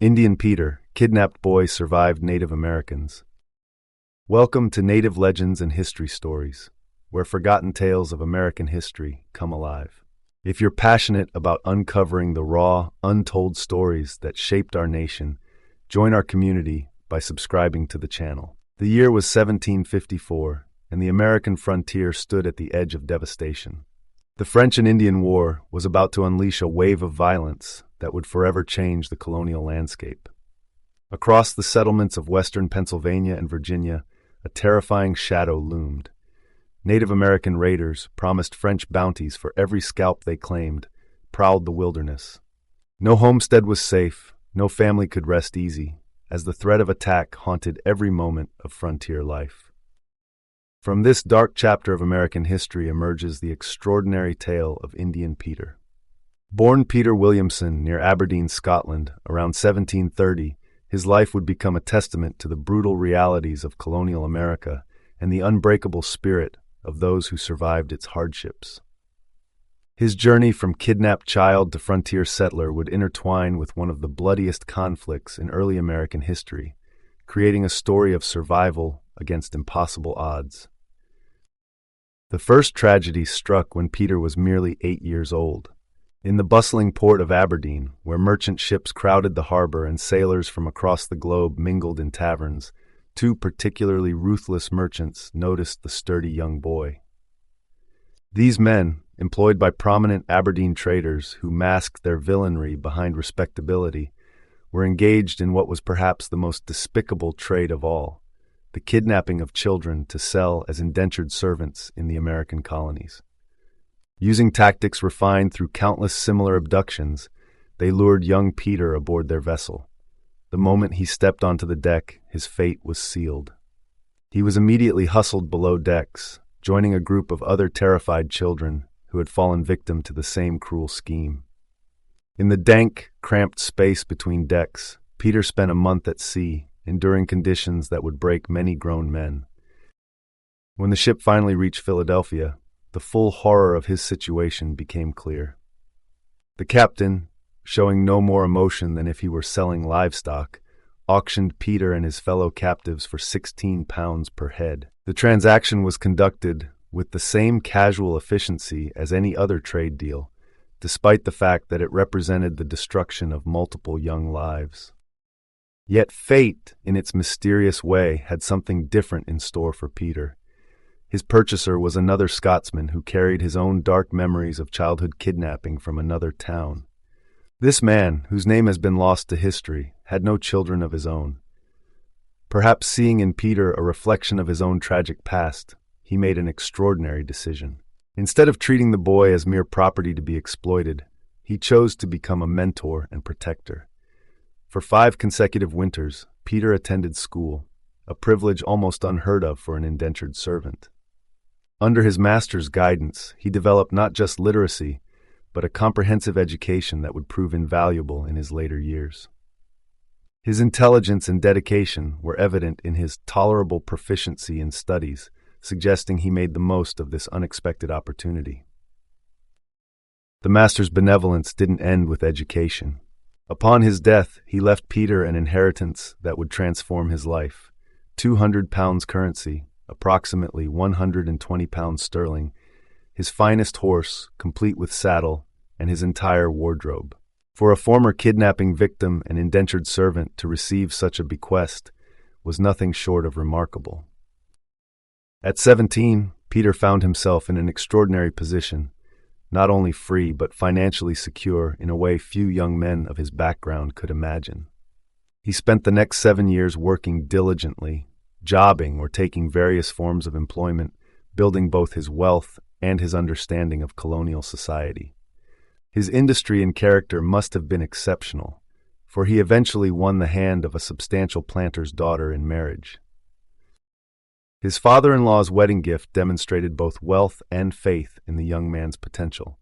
Indian Peter, kidnapped boy, survived Native Americans. Welcome to Native Legends and History Stories, where forgotten tales of American history come alive. If you're passionate about uncovering the raw, untold stories that shaped our nation, join our community by subscribing to the channel. The year was 1754, and the American frontier stood at the edge of devastation. The French and Indian War was about to unleash a wave of violence that would forever change the colonial landscape. Across the settlements of western Pennsylvania and Virginia, a terrifying shadow loomed. Native American raiders, promised French bounties for every scalp they claimed, prowled the wilderness. No homestead was safe, no family could rest easy, as the threat of attack haunted every moment of frontier life. From this dark chapter of American history emerges the extraordinary tale of Indian Peter. Born Peter Williamson near Aberdeen, Scotland, around 1730, his life would become a testament to the brutal realities of colonial America and the unbreakable spirit of those who survived its hardships. His journey from kidnapped child to frontier settler would intertwine with one of the bloodiest conflicts in early American history, creating a story of survival against impossible odds. The first tragedy struck when Peter was merely 8 years old. In the bustling port of Aberdeen, where merchant ships crowded the harbor and sailors from across the globe mingled in taverns, two particularly ruthless merchants noticed the sturdy young boy. These men, employed by prominent Aberdeen traders who masked their villainy behind respectability, were engaged in what was perhaps the most despicable trade of all: the kidnapping of children to sell as indentured servants in the American colonies. Using tactics refined through countless similar abductions, they lured young Peter aboard their vessel. The moment he stepped onto the deck, his fate was sealed. He was immediately hustled below decks, joining a group of other terrified children who had fallen victim to the same cruel scheme. In the dank, cramped space between decks, Peter spent a month at sea, enduring conditions that would break many grown men. When the ship finally reached Philadelphia, the full horror of his situation became clear. The captain, showing no more emotion than if he were selling livestock, auctioned Peter and his fellow captives for 16 pounds per head. The transaction was conducted with the same casual efficiency as any other trade deal, despite the fact that it represented the destruction of multiple young lives. Yet fate, in its mysterious way, had something different in store for Peter. His purchaser was another Scotsman who carried his own dark memories of childhood kidnapping from another town. This man, whose name has been lost to history, had no children of his own. Perhaps seeing in Peter a reflection of his own tragic past, he made an extraordinary decision. Instead of treating the boy as mere property to be exploited, he chose to become a mentor and protector. For 5 consecutive winters, Peter attended school, a privilege almost unheard of for an indentured servant. Under his master's guidance, he developed not just literacy, but a comprehensive education that would prove invaluable in his later years. His intelligence and dedication were evident in his tolerable proficiency in studies, suggesting he made the most of this unexpected opportunity. The master's benevolence didn't end with education. Upon his death, he left Peter an inheritance that would transform his life: 200 pounds currency, approximately 120 pounds sterling, his finest horse, complete with saddle, and his entire wardrobe. For a former kidnapping victim and indentured servant to receive such a bequest was nothing short of remarkable. At 17, Peter found himself in an extraordinary position, not only free but financially secure in a way few young men of his background could imagine. He spent the next 7 years working diligently, jobbing or taking various forms of employment, building both his wealth and his understanding of colonial society. His industry and character must have been exceptional, for he eventually won the hand of a substantial planter's daughter in marriage. His father-in-law's wedding gift demonstrated both wealth and faith in the young man's potential: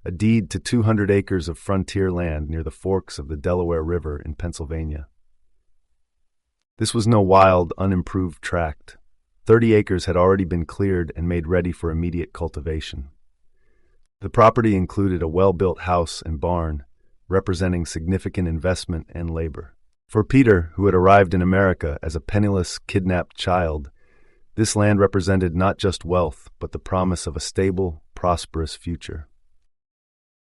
a deed to 200 acres of frontier land near the forks of the Delaware River in Pennsylvania. This was no wild, unimproved tract. 30 acres had already been cleared and made ready for immediate cultivation. The property included a well-built house and barn, representing significant investment and labor. For Peter, who had arrived in America as a penniless, kidnapped child, this land represented not just wealth, but the promise of a stable, prosperous future.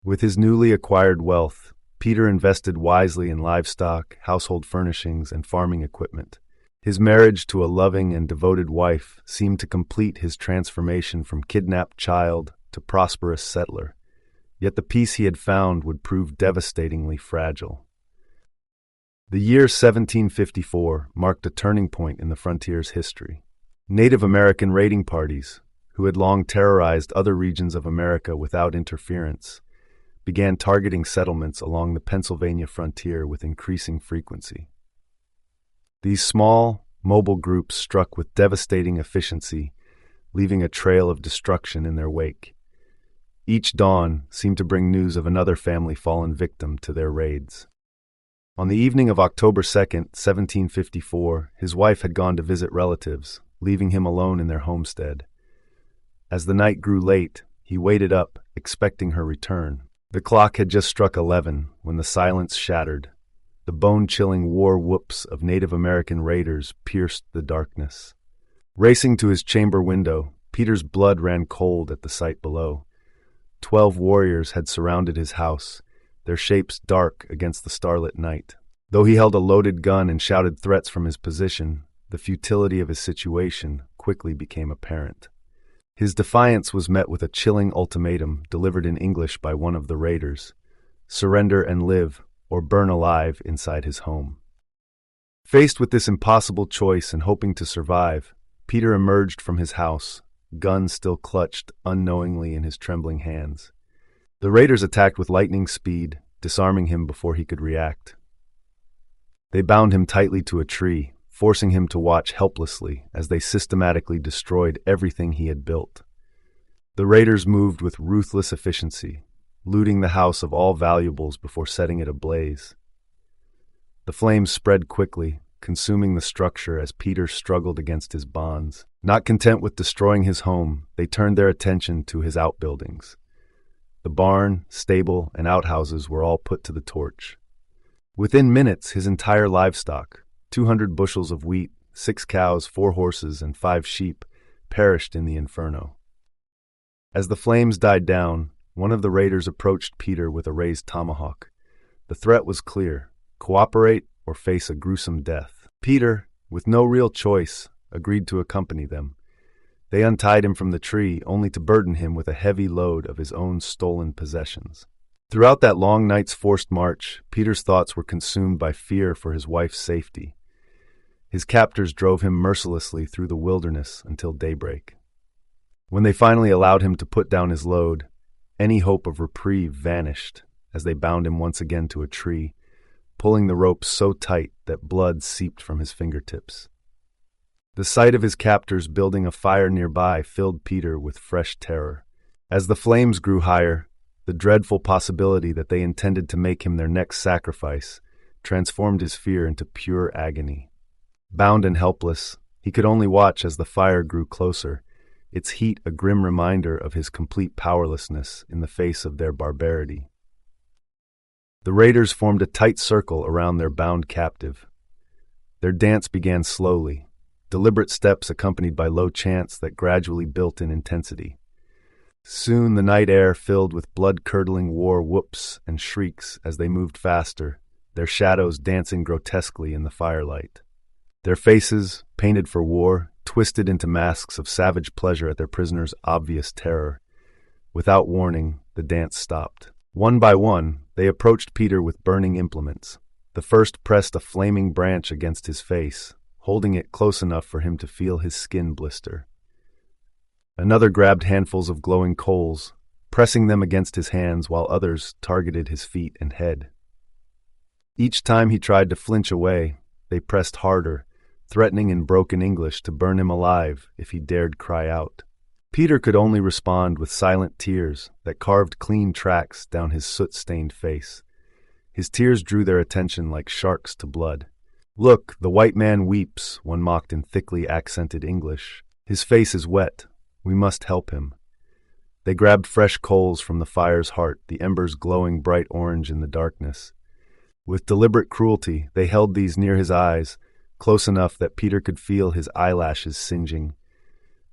With his newly acquired wealth, Peter invested wisely in livestock, household furnishings, and farming equipment. His marriage to a loving and devoted wife seemed to complete his transformation from kidnapped child to prosperous settler. Yet the peace he had found would prove devastatingly fragile. The year 1754 marked a turning point in the frontier's history. Native American raiding parties, who had long terrorized other regions of America without interference, began targeting settlements along the Pennsylvania frontier with increasing frequency. These small, mobile groups struck with devastating efficiency, leaving a trail of destruction in their wake. Each dawn seemed to bring news of another family fallen victim to their raids. On the evening of October 2nd, 1754, his wife had gone to visit relatives, leaving him alone in their homestead. As the night grew late, he waited up, expecting her return. The clock had just struck 11 when the silence shattered. The bone-chilling war whoops of Native American raiders pierced the darkness. Racing to his chamber window, Peter's blood ran cold at the sight below. 12 warriors had surrounded his house, their shapes dark against the starlit night. Though he held a loaded gun and shouted threats from his position, the futility of his situation quickly became apparent. His defiance was met with a chilling ultimatum delivered in English by one of the raiders: surrender and live, or burn alive inside his home. Faced with this impossible choice and hoping to survive, Peter emerged from his house, gun still clutched unknowingly in his trembling hands. The raiders attacked with lightning speed, disarming him before he could react. They bound him tightly to a tree, forcing him to watch helplessly as they systematically destroyed everything he had built. The raiders moved with ruthless efficiency, looting the house of all valuables before setting it ablaze. The flames spread quickly, consuming the structure as Peter struggled against his bonds. Not content with destroying his home, they turned their attention to his outbuildings. The barn, stable, and outhouses were all put to the torch. Within minutes, his entire livestock, 200 bushels of wheat, 6 cows, 4 horses, and 5 sheep, perished in the inferno. As the flames died down, one of the raiders approached Peter with a raised tomahawk. The threat was clear: cooperate or face a gruesome death. Peter, with no real choice, agreed to accompany them. They untied him from the tree, only to burden him with a heavy load of his own stolen possessions. Throughout that long night's forced march, Peter's thoughts were consumed by fear for his wife's safety. His captors drove him mercilessly through the wilderness until daybreak. When they finally allowed him to put down his load, any hope of reprieve vanished as they bound him once again to a tree, pulling the ropes so tight that blood seeped from his fingertips. The sight of his captors building a fire nearby filled Peter with fresh terror. As the flames grew higher, the dreadful possibility that they intended to make him their next sacrifice transformed his fear into pure agony. Bound and helpless, he could only watch as the fire grew closer, its heat a grim reminder of his complete powerlessness in the face of their barbarity. The raiders formed a tight circle around their bound captive. Their dance began slowly, deliberate steps accompanied by low chants that gradually built in intensity. Soon the night air filled with blood-curdling war whoops and shrieks as they moved faster, their shadows dancing grotesquely in the firelight. Their faces, painted for war, twisted into masks of savage pleasure at their prisoners' obvious terror. Without warning, the dance stopped. One by one, they approached Peter with burning implements. The first pressed a flaming branch against his face, holding it close enough for him to feel his skin blister. Another grabbed handfuls of glowing coals, pressing them against his hands while others targeted his feet and head. Each time he tried to flinch away, they pressed harder, threatening in broken English to burn him alive if he dared cry out. Peter could only respond with silent tears that carved clean tracks down his soot-stained face. His tears drew their attention like sharks to blood. "Look, the white man weeps," one mocked in thickly accented English. "His face is wet. We must help him." They grabbed fresh coals from the fire's heart, the embers glowing bright orange in the darkness. With deliberate cruelty, they held these near his eyes, close enough that Peter could feel his eyelashes singeing.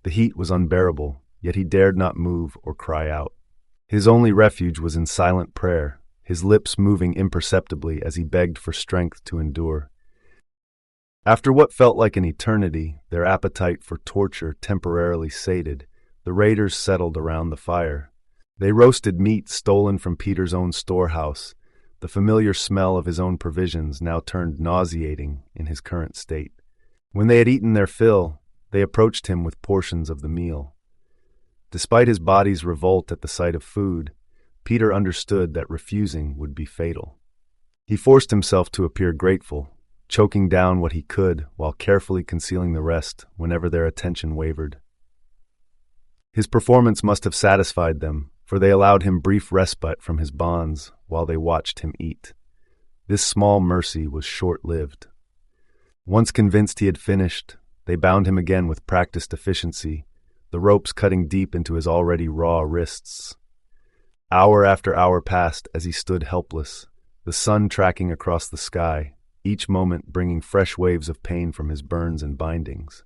The heat was unbearable, yet he dared not move or cry out. His only refuge was in silent prayer, his lips moving imperceptibly as he begged for strength to endure. After what felt like an eternity, their appetite for torture temporarily sated, the raiders settled around the fire. They roasted meat stolen from Peter's own storehouse, the familiar smell of his own provisions now turned nauseating in his current state. When they had eaten their fill, they approached him with portions of the meal. Despite his body's revolt at the sight of food, Peter understood that refusing would be fatal. He forced himself to appear grateful, choking down what he could while carefully concealing the rest whenever their attention wavered. His performance must have satisfied them, for they allowed him brief respite from his bonds while they watched him eat. This small mercy was short-lived. Once convinced he had finished, they bound him again with practiced efficiency, the ropes cutting deep into his already raw wrists. Hour after hour passed as he stood helpless, the sun tracking across the sky, each moment bringing fresh waves of pain from his burns and bindings.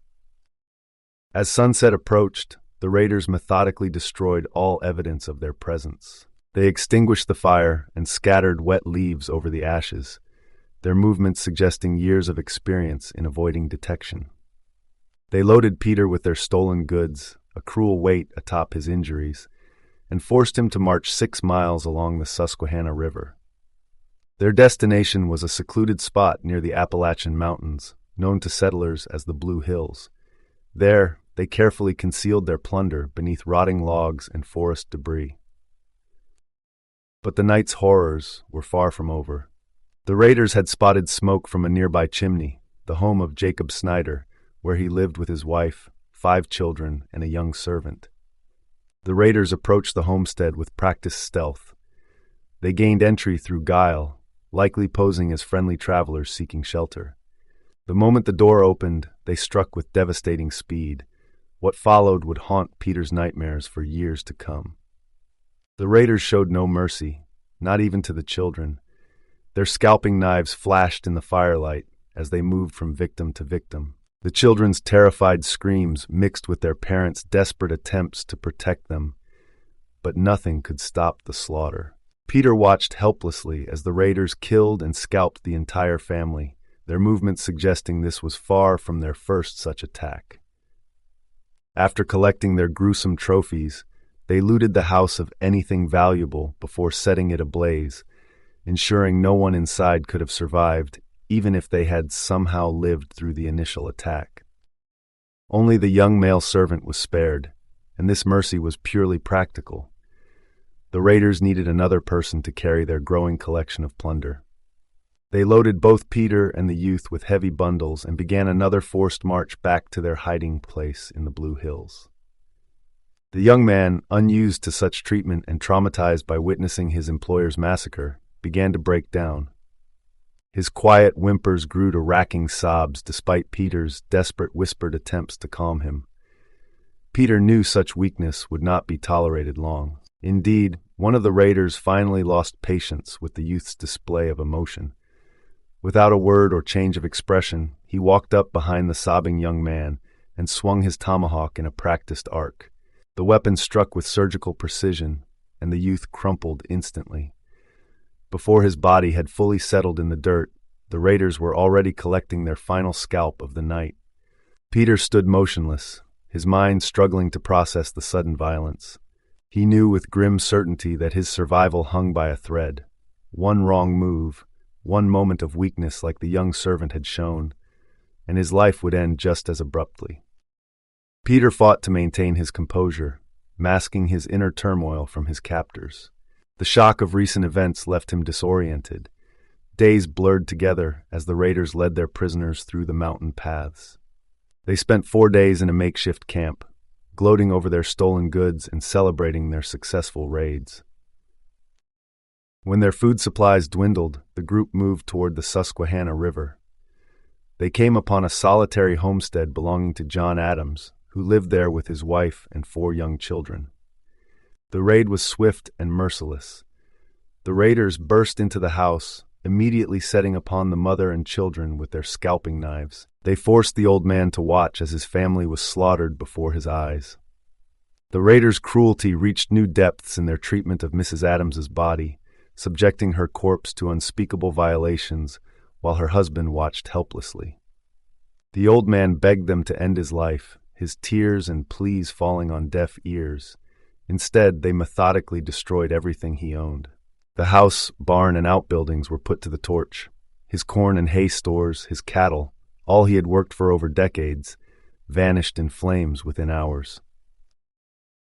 As sunset approached, the raiders methodically destroyed all evidence of their presence. They extinguished the fire and scattered wet leaves over the ashes, their movements suggesting years of experience in avoiding detection. They loaded Peter with their stolen goods, a cruel weight atop his injuries, and forced him to march 6 miles along the Susquehanna River. Their destination was a secluded spot near the Appalachian Mountains, known to settlers as the Blue Hills. There, they carefully concealed their plunder beneath rotting logs and forest debris. But the night's horrors were far from over. The raiders had spotted smoke from a nearby chimney, the home of Jacob Snyder, where he lived with his wife, 5 children, and a young servant. The raiders approached the homestead with practiced stealth. They gained entry through guile, likely posing as friendly travelers seeking shelter. The moment the door opened, they struck with devastating speed. What followed would haunt Peter's nightmares for years to come. The raiders showed no mercy, not even to the children. Their scalping knives flashed in the firelight as they moved from victim to victim. The children's terrified screams mixed with their parents' desperate attempts to protect them, but nothing could stop the slaughter. Peter watched helplessly as the raiders killed and scalped the entire family, their movements suggesting this was far from their first such attack. After collecting their gruesome trophies, they looted the house of anything valuable before setting it ablaze, ensuring no one inside could have survived, even if they had somehow lived through the initial attack. Only the young male servant was spared, and this mercy was purely practical. The raiders needed another person to carry their growing collection of plunder. They loaded both Peter and the youth with heavy bundles and began another forced march back to their hiding place in the Blue Hills. The young man, unused to such treatment and traumatized by witnessing his employer's massacre, began to break down. His quiet whimpers grew to racking sobs despite Peter's desperate whispered attempts to calm him. Peter knew such weakness would not be tolerated long. Indeed, one of the raiders finally lost patience with the youth's display of emotion. Without a word or change of expression, he walked up behind the sobbing young man and swung his tomahawk in a practiced arc. The weapon struck with surgical precision, and the youth crumpled instantly. Before his body had fully settled in the dirt, the raiders were already collecting their final scalp of the night. Peter stood motionless, his mind struggling to process the sudden violence. He knew with grim certainty that his survival hung by a thread. One wrong move, one moment of weakness like the young servant had shown, and his life would end just as abruptly. Peter fought to maintain his composure, masking his inner turmoil from his captors. The shock of recent events left him disoriented. Days blurred together as the raiders led their prisoners through the mountain paths. They spent 4 days in a makeshift camp, gloating over their stolen goods and celebrating their successful raids. When their food supplies dwindled, the group moved toward the Susquehanna River. They came upon a solitary homestead belonging to John Adams, who lived there with his wife and 4 young children. The raid was swift and merciless. The raiders burst into the house, immediately setting upon the mother and children with their scalping knives. They forced the old man to watch as his family was slaughtered before his eyes. The raiders' cruelty reached new depths in their treatment of Mrs. Adams's body, subjecting her corpse to unspeakable violations while her husband watched helplessly. The old man begged them to end his life, his tears and pleas falling on deaf ears. Instead, they methodically destroyed everything he owned. The house, barn, and outbuildings were put to the torch. His corn and hay stores, his cattle, all he had worked for over decades, vanished in flames within hours.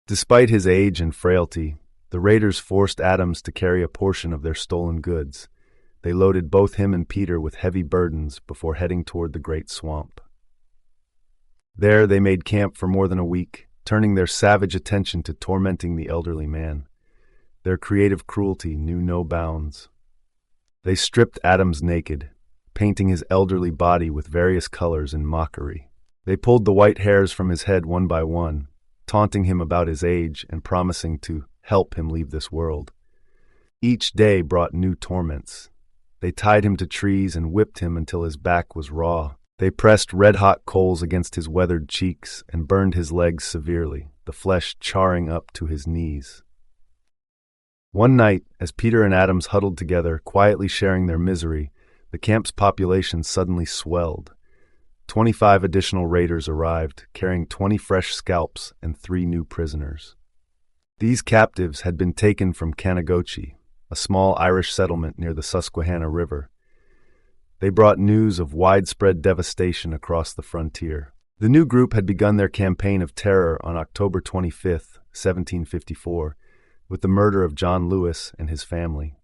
Despite his age and frailty, the raiders forced Adams to carry a portion of their stolen goods. They loaded both him and Peter with heavy burdens before heading toward the great swamp. There they made camp for more than a week, turning their savage attention to tormenting the elderly man. Their creative cruelty knew no bounds. They stripped Adams naked, painting his elderly body with various colors in mockery. They pulled the white hairs from his head one by one, taunting him about his age and promising to help him leave this world. Each day brought new torments. They tied him to trees and whipped him until his back was raw. They pressed red-hot coals against his weathered cheeks and burned his legs severely, the flesh charring up to his knees. One night, as Peter and Adams huddled together, quietly sharing their misery, the camp's population suddenly swelled. 25 additional raiders arrived, carrying 20 fresh scalps and 3 new prisoners. These captives had been taken from Canagochi, a small Irish settlement near the Susquehanna River. They brought news of widespread devastation across the frontier. The new group had begun their campaign of terror on October 25, 1754, with the murder of John Lewis and his family.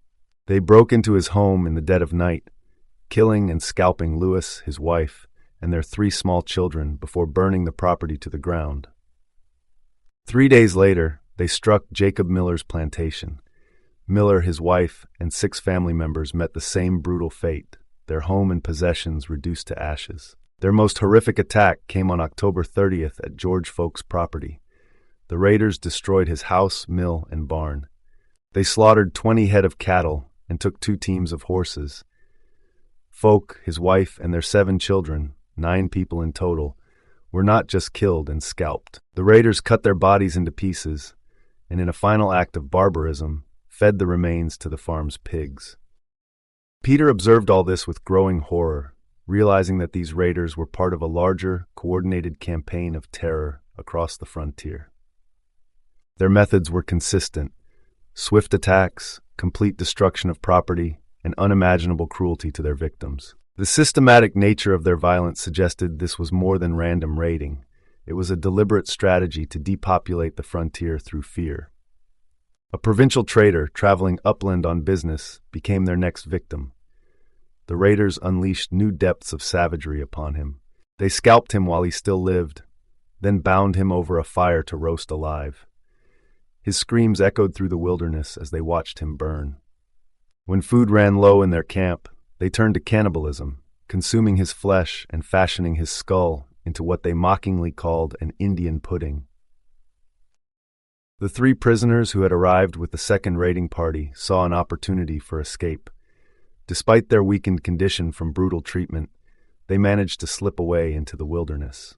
They broke into his home in the dead of night, killing and scalping Lewis, his wife, and their 3 small children before burning the property to the ground. 3 days later, they struck Jacob Miller's plantation. Miller, his wife, and 6 family members met the same brutal fate, their home and possessions reduced to ashes. Their most horrific attack came on October 30th at George Folk's property. The raiders destroyed his house, mill, and barn. They slaughtered 20 head of cattle and took 2 teams of horses. Folk, his wife, and their 7 children, 9 people in total, were not just killed and scalped. The raiders cut their bodies into pieces, and in a final act of barbarism, fed the remains to the farm's pigs. Peter observed all this with growing horror, realizing that these raiders were part of a larger, coordinated campaign of terror across the frontier. Their methods were consistent: swift attacks, complete destruction of property, and unimaginable cruelty to their victims. The systematic nature of their violence suggested this was more than random raiding. It was a deliberate strategy to depopulate the frontier through fear. A provincial trader traveling upland on business became their next victim. The raiders unleashed new depths of savagery upon him. They scalped him while he still lived, then bound him over a fire to roast alive. His screams echoed through the wilderness as they watched him burn. When food ran low in their camp, they turned to cannibalism, consuming his flesh and fashioning his skull into what they mockingly called an Indian pudding. The 3 prisoners who had arrived with the second raiding party saw an opportunity for escape. Despite their weakened condition from brutal treatment, they managed to slip away into the wilderness.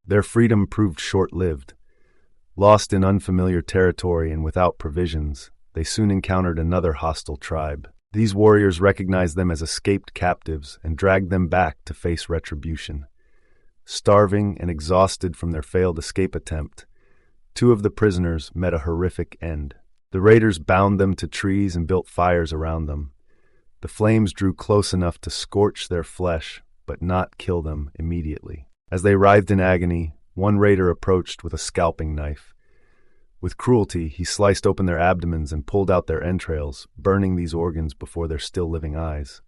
Their freedom proved short-lived. Lost in unfamiliar territory and without provisions, they soon encountered another hostile tribe. These warriors recognized them as escaped captives and dragged them back to face retribution. Starving and exhausted from their failed escape attempt, 2 of the prisoners met a horrific end. The raiders bound them to trees and built fires around them. The flames drew close enough to scorch their flesh, but not kill them immediately. As they writhed in agony, one raider approached with a scalping knife. With cruelty, he sliced open their abdomens and pulled out their entrails, burning these organs before their still-living eyes.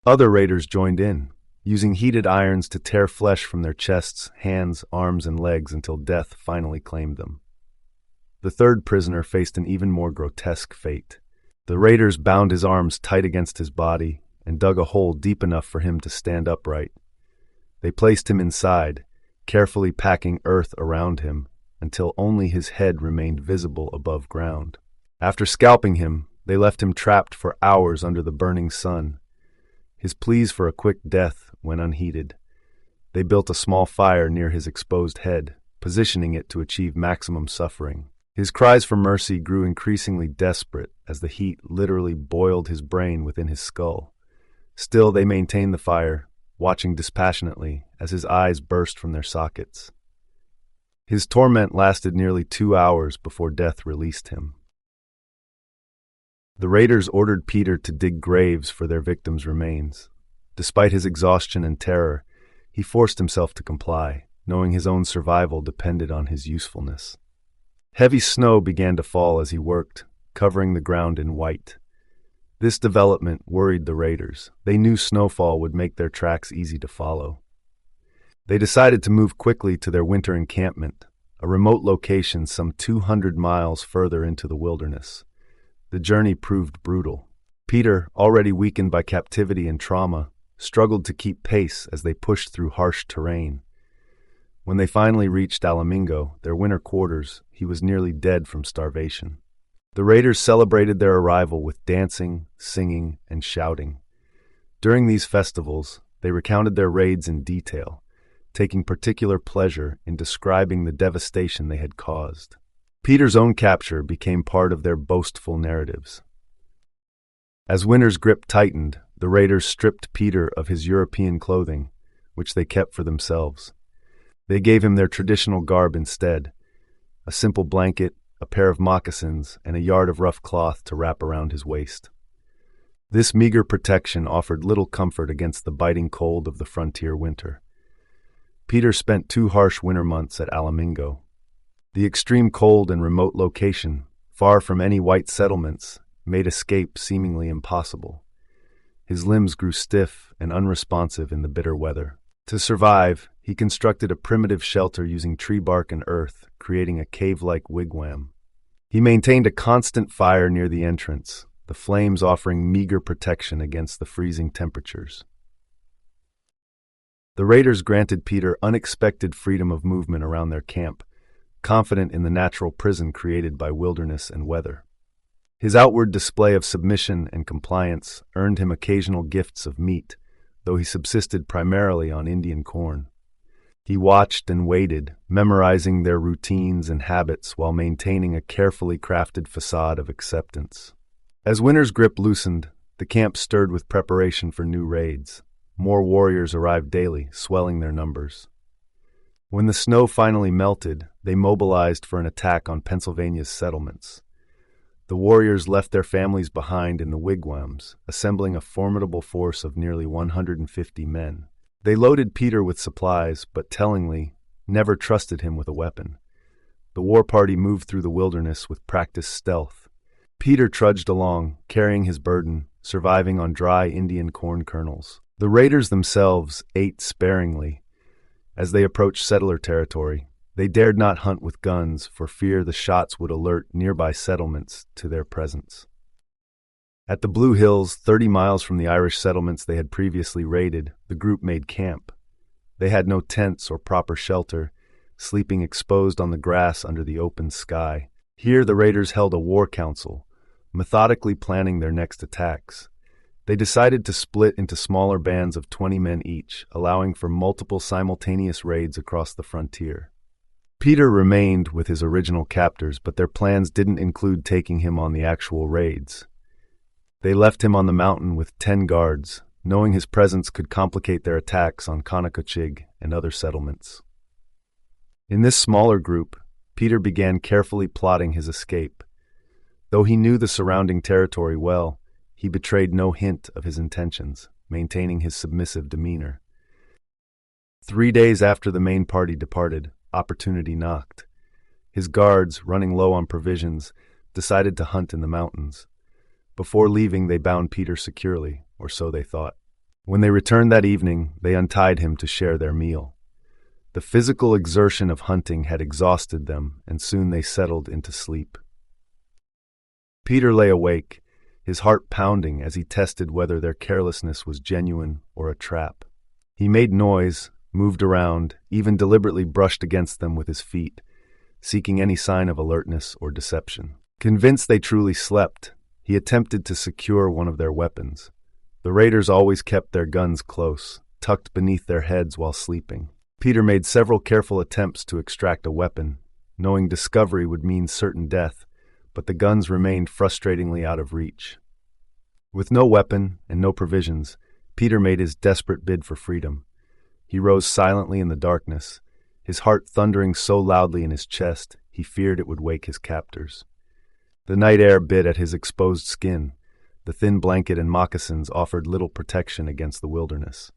Other raiders joined in, using heated irons to tear flesh from their chests, hands, arms, and legs until death finally claimed them. The 3rd prisoner faced an even more grotesque fate. The raiders bound his arms tight against his body and dug a hole deep enough for him to stand upright. They placed him inside, carefully packing earth around him until only his head remained visible above ground. After scalping him, they left him trapped for hours under the burning sun. His pleas for a quick death went unheeded. They built a small fire near his exposed head, positioning it to achieve maximum suffering. His cries for mercy grew increasingly desperate as the heat literally boiled his brain within his skull. Still, they maintained the fire, watching dispassionately as his eyes burst from their sockets. His torment lasted nearly 2 hours before death released him. The raiders ordered Peter to dig graves for their victims' remains. Despite his exhaustion and terror, he forced himself to comply, knowing his own survival depended on his usefulness. Heavy snow began to fall as he worked, covering the ground in white. This development worried the raiders. They knew snowfall would make their tracks easy to follow. They decided to move quickly to their winter encampment, a remote location some 200 miles further into the wilderness. The journey proved brutal. Peter, already weakened by captivity and trauma, struggled to keep pace as they pushed through harsh terrain. When they finally reached Alamingo, their winter quarters, he was nearly dead from starvation. The raiders celebrated their arrival with dancing, singing, and shouting. During these festivals, they recounted their raids in detail, taking particular pleasure in describing the devastation they had caused. Peter's own capture became part of their boastful narratives. As winter's grip tightened, the raiders stripped Peter of his European clothing, which they kept for themselves. They gave him their traditional garb instead, a simple blanket, a pair of moccasins, and a yard of rough cloth to wrap around his waist. This meager protection offered little comfort against the biting cold of the frontier winter. Peter spent 2 harsh winter months at Alamingo. The extreme cold and remote location, far from any white settlements, made escape seemingly impossible. His limbs grew stiff and unresponsive in the bitter weather. To survive, he constructed a primitive shelter using tree bark and earth, creating a cave-like wigwam. He maintained a constant fire near the entrance, the flames offering meager protection against the freezing temperatures. The raiders granted Peter unexpected freedom of movement around their camp, confident in the natural prison created by wilderness and weather. His outward display of submission and compliance earned him occasional gifts of meat, though he subsisted primarily on Indian corn. He watched and waited, memorizing their routines and habits while maintaining a carefully crafted facade of acceptance. As winter's grip loosened, the camp stirred with preparation for new raids. More warriors arrived daily, swelling their numbers. When the snow finally melted, they mobilized for an attack on Pennsylvania's settlements. The warriors left their families behind in the wigwams, assembling a formidable force of nearly 150 men. They loaded Peter with supplies, but tellingly, never trusted him with a weapon. The war party moved through the wilderness with practiced stealth. Peter trudged along, carrying his burden, surviving on dry Indian corn kernels. The raiders themselves ate sparingly. As they approached settler territory, they dared not hunt with guns for fear the shots would alert nearby settlements to their presence. At the Blue Hills, 30 miles from the Irish settlements they had previously raided, the group made camp. They had no tents or proper shelter, sleeping exposed on the grass under the open sky. Here the raiders held a war council, methodically planning their next attacks. They decided to split into smaller bands of 20 men each, allowing for multiple simultaneous raids across the frontier. Peter remained with his original captors, but their plans didn't include taking him on the actual raids. They left him on the mountain with 10 guards, knowing his presence could complicate their attacks on Conococheague and other settlements. In this smaller group, Peter began carefully plotting his escape. Though he knew the surrounding territory well, he betrayed no hint of his intentions, maintaining his submissive demeanor. 3 days after the main party departed, opportunity knocked. His guards, running low on provisions, decided to hunt in the mountains. Before leaving, they bound Peter securely, or so they thought. When they returned that evening, they untied him to share their meal. The physical exertion of hunting had exhausted them, and soon they settled into sleep. Peter lay awake, his heart pounding as he tested whether their carelessness was genuine or a trap. He made noise, moved around, even deliberately brushed against them with his feet, seeking any sign of alertness or deception. Convinced they truly slept, he attempted to secure one of their weapons. The raiders always kept their guns close, tucked beneath their heads while sleeping. Peter made several careful attempts to extract a weapon, knowing discovery would mean certain death, but the guns remained frustratingly out of reach. With no weapon and no provisions, Peter made his desperate bid for freedom. He rose silently in the darkness, his heart thundering so loudly in his chest he feared it would wake his captors. The night air bit at his exposed skin. The thin blanket and moccasins offered little protection against the wilderness.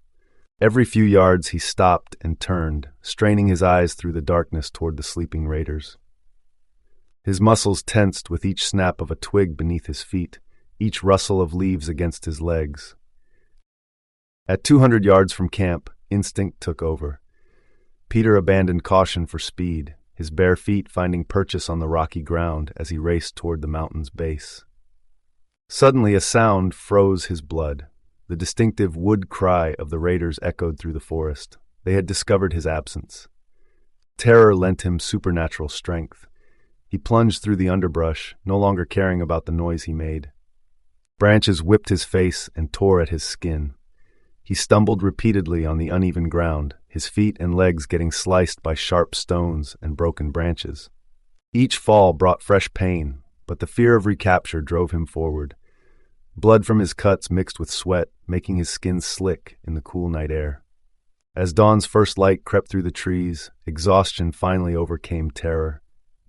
Every few yards he stopped and turned, straining his eyes through the darkness toward the sleeping raiders. His muscles tensed with each snap of a twig beneath his feet, each rustle of leaves against his legs. At 200 yards from camp, instinct took over. Peter abandoned caution for speed, his bare feet finding purchase on the rocky ground as he raced toward the mountain's base. Suddenly a sound froze his blood. The distinctive wood cry of the raiders echoed through the forest. They had discovered his absence. Terror lent him supernatural strength. He plunged through the underbrush, no longer caring about the noise he made. Branches whipped his face and tore at his skin. He stumbled repeatedly on the uneven ground, his feet and legs getting sliced by sharp stones and broken branches. Each fall brought fresh pain, but the fear of recapture drove him forward. Blood from his cuts mixed with sweat, making his skin slick in the cool night air. As dawn's first light crept through the trees, exhaustion finally overcame terror.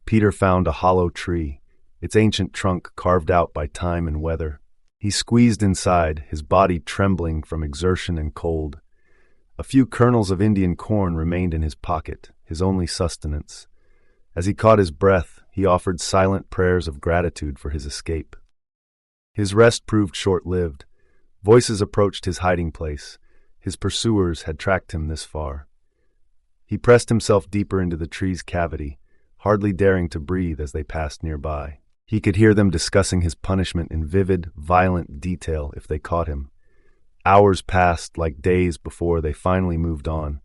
Peter found a hollow tree, its ancient trunk carved out by time and weather. He squeezed inside, his body trembling from exertion and cold. A few kernels of Indian corn remained in his pocket, his only sustenance. As he caught his breath, he offered silent prayers of gratitude for his escape. His rest proved short-lived. Voices approached his hiding place. His pursuers had tracked him this far. He pressed himself deeper into the tree's cavity, hardly daring to breathe as they passed nearby. He could hear them discussing his punishment in vivid, violent detail if they caught him. Hours passed like days before they finally moved on,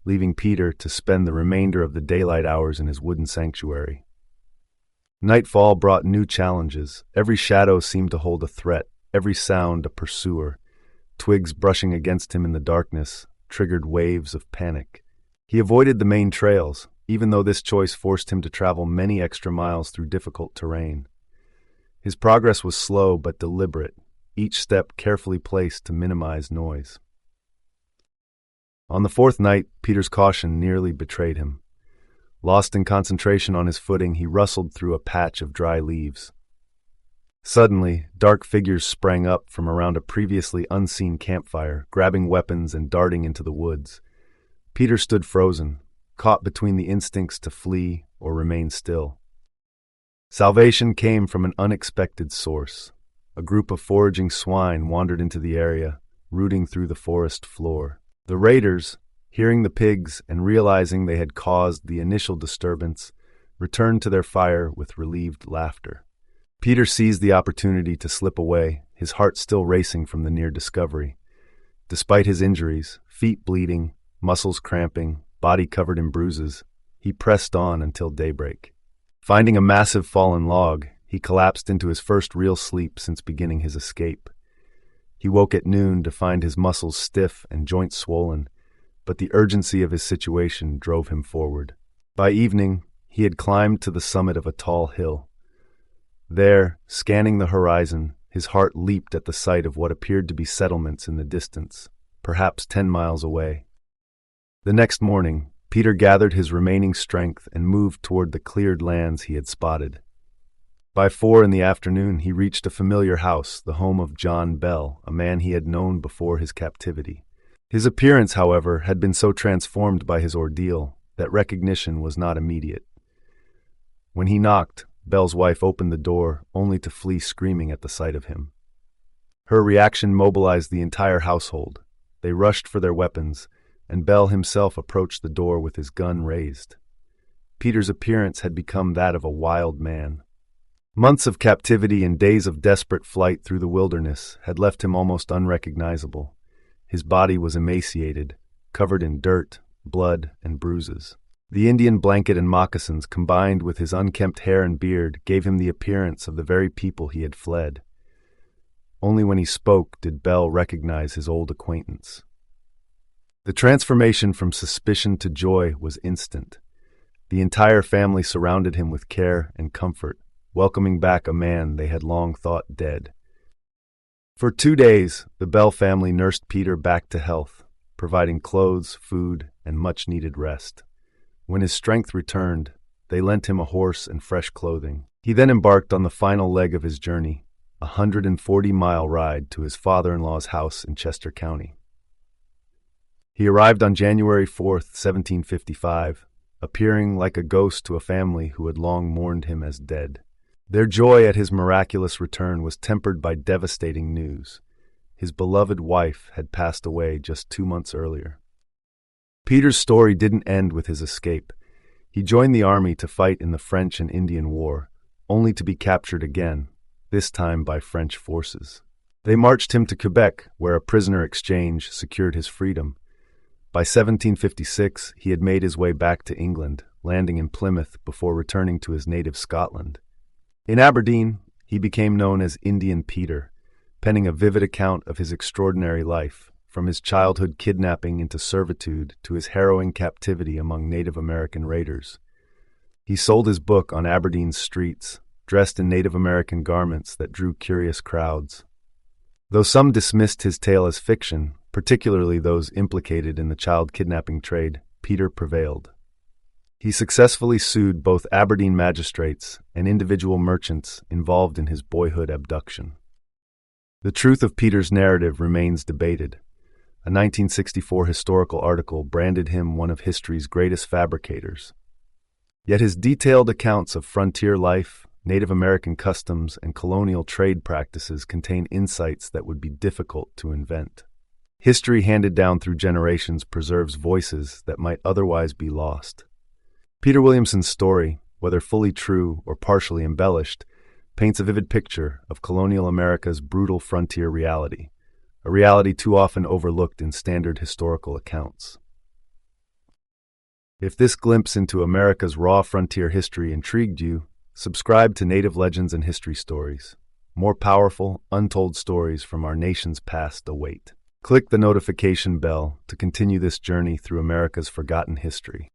leaving Peter to spend the remainder of the daylight hours in his wooden sanctuary. Nightfall brought new challenges. Every shadow seemed to hold a threat, every sound a pursuer. Twigs brushing against him in the darkness triggered waves of panic. He avoided the main trails, even though this choice forced him to travel many extra miles through difficult terrain. His progress was slow but deliberate, each step carefully placed to minimize noise. On the fourth night, Peter's caution nearly betrayed him. Lost in concentration on his footing, he rustled through a patch of dry leaves. Suddenly, dark figures sprang up from around a previously unseen campfire, grabbing weapons and darting into the woods. Peter stood frozen, caught between the instincts to flee or remain still. Salvation came from an unexpected source. A group of foraging swine wandered into the area, rooting through the forest floor. The raiders, hearing the pigs and realizing they had caused the initial disturbance, returned to their fire with relieved laughter. Peter seized the opportunity to slip away, his heart still racing from the near discovery. Despite his injuries, feet bleeding, muscles cramping, body covered in bruises, he pressed on until daybreak. Finding a massive fallen log, he collapsed into his first real sleep since beginning his escape. He woke at noon to find his muscles stiff and joints swollen, but the urgency of his situation drove him forward. By evening, he had climbed to the summit of a tall hill. There, scanning the horizon, his heart leaped at the sight of what appeared to be settlements in the distance, perhaps 10 miles away. The next morning, Peter gathered his remaining strength and moved toward the cleared lands he had spotted. By 4 in the afternoon, he reached a familiar house, the home of John Bell, a man he had known before his captivity. His appearance, however, had been so transformed by his ordeal that recognition was not immediate. When he knocked, Bell's wife opened the door, only to flee screaming at the sight of him. Her reaction mobilized the entire household. They rushed for their weapons, and Bell himself approached the door with his gun raised. Peter's appearance had become that of a wild man. Months of captivity and days of desperate flight through the wilderness had left him almost unrecognizable. His body was emaciated, covered in dirt, blood, and bruises. The Indian blanket and moccasins, combined with his unkempt hair and beard, gave him the appearance of the very people he had fled. Only when he spoke did Bell recognize his old acquaintance. The transformation from suspicion to joy was instant. The entire family surrounded him with care and comfort, welcoming back a man they had long thought dead. For 2 days, the Bell family nursed Peter back to health, providing clothes, food, and much-needed rest. When his strength returned, they lent him a horse and fresh clothing. He then embarked on the final leg of his journey, a 140-mile ride to his father-in-law's house in Chester County. He arrived on January 4th, 1755, appearing like a ghost to a family who had long mourned him as dead. Their joy at his miraculous return was tempered by devastating news. His beloved wife had passed away just 2 months earlier. Peter's story didn't end with his escape. He joined the army to fight in the French and Indian War, only to be captured again, this time by French forces. They marched him to Quebec, where a prisoner exchange secured his freedom. By 1756, he had made his way back to England, landing in Plymouth before returning to his native Scotland. In Aberdeen, he became known as Indian Peter, penning a vivid account of his extraordinary life, from his childhood kidnapping into servitude to his harrowing captivity among Native American raiders. He sold his book on Aberdeen's streets, dressed in Native American garments that drew curious crowds. Though some dismissed his tale as fiction, particularly those implicated in the child kidnapping trade, Peter prevailed. He successfully sued both Aberdeen magistrates and individual merchants involved in his boyhood abduction. The truth of Peter's narrative remains debated. A 1964 historical article branded him one of history's greatest fabricators. Yet his detailed accounts of frontier life, Native American customs, and colonial trade practices contain insights that would be difficult to invent. History handed down through generations preserves voices that might otherwise be lost. Peter Williamson's story, whether fully true or partially embellished, paints a vivid picture of colonial America's brutal frontier reality, a reality too often overlooked in standard historical accounts. If this glimpse into America's raw frontier history intrigued you, subscribe to Native Legends and History Stories. More powerful, untold stories from our nation's past await. Click the notification bell to continue this journey through America's forgotten history.